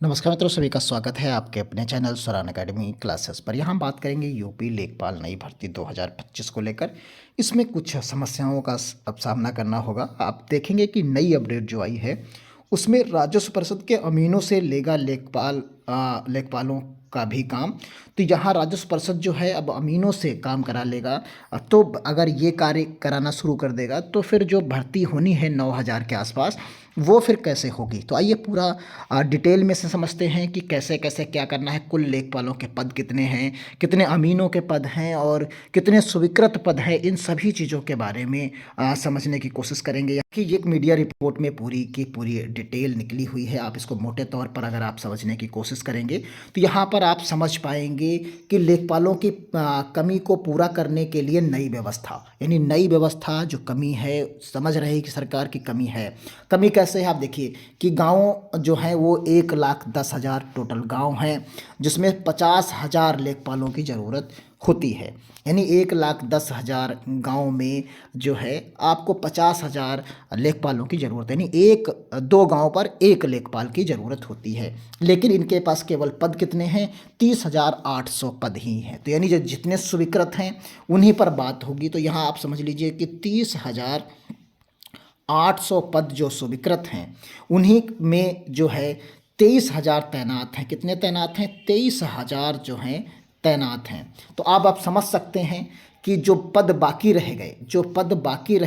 नमस्कार मित्रों, सभी का स्वागत है आपके अपने चैनल स्वरान अकेडमी क्लासेस पर। यहाँ हम बात करेंगे यूपी लेखपाल नई भर्ती 2025 को लेकर। इसमें कुछ समस्याओं का अब सामना करना होगा। आप देखेंगे कि नई अपडेट जो आई है उसमें राजस्व परिषद के अमीनों से लेगा लेखपालों का भी काम। तो यहाँ राजस्व परिषद जो है अब अमीनों से काम करा लेगा। तो अगर ये कार्य कराना शुरू कर देगा तो फिर जो भर्ती होनी है 9,000 के आसपास, वो फिर कैसे होगी। तो आइए पूरा डिटेल में से समझते हैं कि कैसे कैसे क्या करना है। कुल लेखपालों के पद कितने हैं, कितने अमीनों के पद हैं और कितने स्वीकृत पद हैं, इन सभी चीज़ों के बारे में समझने की कोशिश करेंगे। कि एक मीडिया रिपोर्ट में पूरी की पूरी डिटेल निकली हुई है। आप इसको मोटे तौर पर अगर आप समझने की कोशिश करेंगे तो यहाँ पर आप समझ पाएंगे कि लेखपालों की कमी को पूरा करने के लिए नई व्यवस्था, यानी नई व्यवस्था जो कमी है, समझ रहे हैं कि सरकार की कमी है। कमी कैसे है आप देखिए कि गाँव जो है वो 1,10,000 टोटल गाँव हैं, जिसमें 50,000 लेखपालों की ज़रूरत होती है। यानी 1,10,000 गाँव में जो है आपको 50,000 लेखपालों की ज़रूरत है। यानी एक दो गाँव पर एक लेखपाल की ज़रूरत होती है, लेकिन इनके पास केवल पद कितने हैं? 30,800 पद ही हैं। तो यानी जो जितने स्वीकृत हैं उन्हीं पर बात होगी। तो यहाँ आप समझ लीजिए कि 30,800 पद जो स्वीकृत हैं उन्हीं में जो है 23,000 तैनात हैं। कितने तैनात हैं? 23,000 जो हैं तैनात हैं। तो अब आप समझ सकते हैं कि जो पद बाकी रह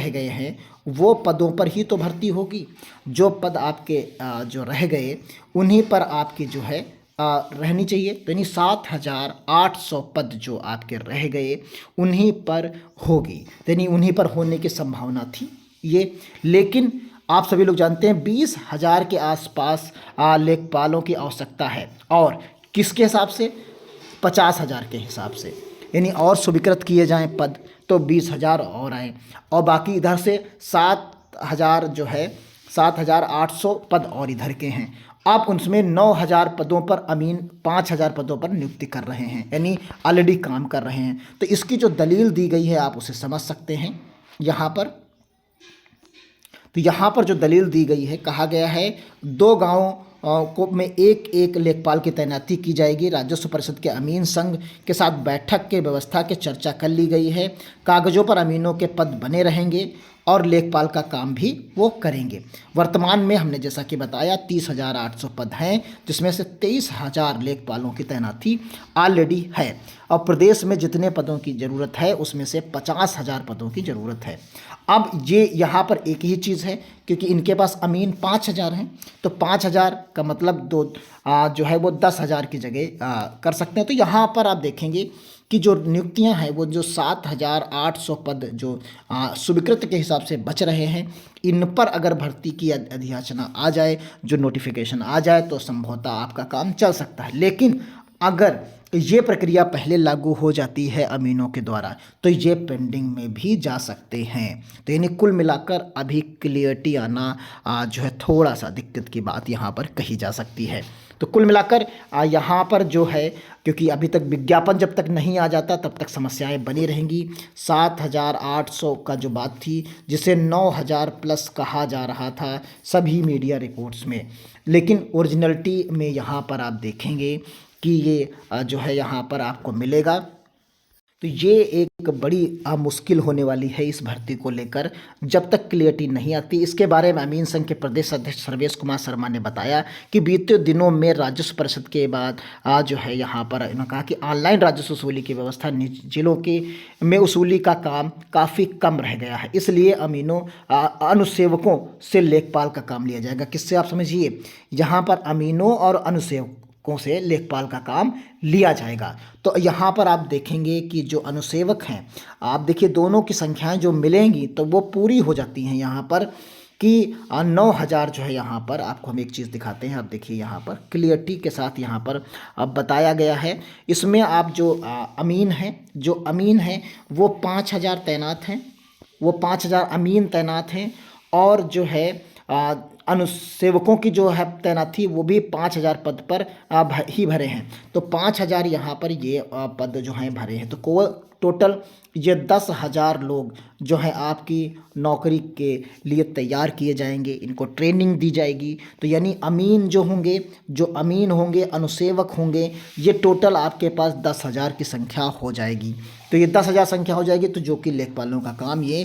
गए हैं वो पदों पर ही तो भर्ती होगी। जो पद आपके जो रह गए उन्हीं पर आपकी जो है रहनी चाहिए। तो यानी 7,800 पद जो आपके रह गए उन्हीं पर होगी। तो यानी उन्हीं पर होने की संभावना थी ये। लेकिन आप सभी लोग जानते हैं 20,000 के आसपास लेखपालों की आवश्यकता है। और किसके हिसाब से? 50,000 के हिसाब से। यानी और स्वीकृत किए जाएं पद तो 20,000 और आए, और बाकी इधर से 7,000 जो है 7,800 पद और इधर के हैं। आप उसमें 9,000 पदों पर अमीन 5,000 पदों पर नियुक्ति कर रहे हैं, यानी ऑलरेडी काम कर रहे हैं। तो इसकी जो दलील दी गई है आप उसे समझ सकते हैं यहाँ पर। तो यहाँ पर जो दलील दी गई है, कहा गया है 2 गाँव को में एक एक लेखपाल की तैनाती की जाएगी। राजस्व परिषद के अमीन संघ के साथ बैठक के व्यवस्था की चर्चा कर ली गई है। कागजों पर अमीनों के पद बने रहेंगे और लेखपाल का काम भी वो करेंगे। वर्तमान में हमने जैसा कि बताया 30,800 पद हैं, जिसमें से 23,000 लेखपालों की तैनाती ऑलरेडी है। और प्रदेश में जितने पदों की ज़रूरत है उसमें से 50,000 पदों की ज़रूरत है। अब ये यहाँ पर एक ही चीज़ है, क्योंकि इनके पास अमीन 5,000 हैं, तो 5,000 का मतलब जो है वो 10,000 की जगह कर सकते हैं। तो यहाँ पर आप देखेंगे कि जो नियुक्तियां हैं वो जो 7,800 पद जो स्वीकृत के हिसाब से बच रहे हैं, इन पर अगर भर्ती की अधियाचना आ जाए, जो नोटिफिकेशन आ जाए, तो संभवतः आपका काम चल सकता है। लेकिन अगर ये प्रक्रिया पहले लागू हो जाती है अमीनों के द्वारा तो ये पेंडिंग में भी जा सकते हैं। तो यानी कुल मिलाकर अभी क्लियरिटी आना जो है थोड़ा सा दिक्कत की बात यहाँ पर कही जा सकती है। तो कुल मिलाकर यहाँ पर जो है, क्योंकि अभी तक विज्ञापन जब तक नहीं आ जाता तब तक समस्याएं बनी रहेंगी। 7,800 का जो बात थी, जिसे 9,000 प्लस कहा जा रहा था सभी मीडिया रिपोर्ट्स में, लेकिन ओरिजिनलिटी में यहाँ पर आप देखेंगे कि ये जो है यहाँ पर आपको मिलेगा। तो ये एक बड़ी मुश्किल होने वाली है इस भर्ती को लेकर, जब तक क्लियरिटी नहीं आती। इसके बारे में अमीन संघ के प्रदेश अध्यक्ष सर्वेश कुमार शर्मा ने बताया कि बीते दिनों में राजस्व परिषद के बाद जो है यहाँ पर उन्होंने कहा कि ऑनलाइन राजस्व वसूली की व्यवस्था जिलों के में वसूली का काम काफ़ी कम रह गया है। इसलिए अमीनों अनुसेवकों से लेखपाल का काम लिया जाएगा। किससे? आप समझिए, यहाँ पर अमीनों और अनुसेवकों से लेखपाल का काम लिया जाएगा। तो यहाँ पर आप देखेंगे कि जो अनुसेवक हैं, आप देखिए दोनों की संख्याएं जो मिलेंगी तो वो पूरी हो जाती हैं यहाँ पर कि 9,000 जो है। यहाँ पर आपको हम एक चीज़ दिखाते हैं। आप देखिए यहाँ पर क्लियरिटी के साथ यहाँ पर अब बताया गया है। इसमें आप जो अमीन हैं वो 5,000 तैनात हैं, वो 5,000 अमीन तैनात हैं। और जो है अनुसेवकों की जो है तैनाती वो भी 5,000 पद पर ही भरे हैं। तो 5,000 यहाँ पर ये पद जो हैं भरे हैं। तो टोटल ये 10,000 लोग जो हैं आपकी नौकरी के लिए तैयार किए जाएंगे, इनको ट्रेनिंग दी जाएगी। तो यानी अमीन जो होंगे, अनुसेवक होंगे, ये टोटल आपके पास 10,000 की संख्या हो जाएगी। तो ये 10,000 संख्या हो जाएगी, तो जो कि लेखपालों का काम ये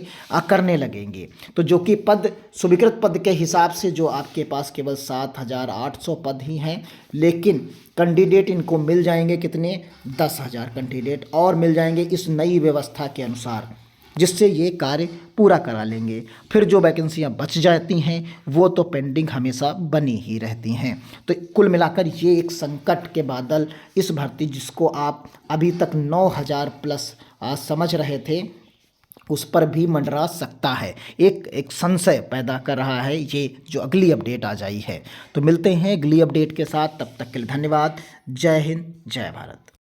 करने लगेंगे। तो जो कि पद स्वीकृत पद के हिसाब से जो आपके पास केवल 7,800 पद ही हैं, लेकिन कैंडिडेट इनको मिल जाएंगे कितने, 10,000 कैंडिडेट और मिल जाएंगे इस नई व्यवस्था के अनुसार, जिससे ये कार्य पूरा करा लेंगे। फिर जो वैकेंसियां बच जाती हैं वो तो पेंडिंग हमेशा बनी ही रहती हैं। तो कुल मिलाकर ये एक संकट के बादल इस भर्ती, जिसको आप अभी तक 9,000 प्लस समझ रहे थे, उस पर भी मंडरा सकता है। एक संशय पैदा कर रहा है ये जो अगली अपडेट आ जाई है। तो मिलते हैं अगली अपडेट के साथ, तब तक के लिए धन्यवाद। जय हिंद, जय भारत।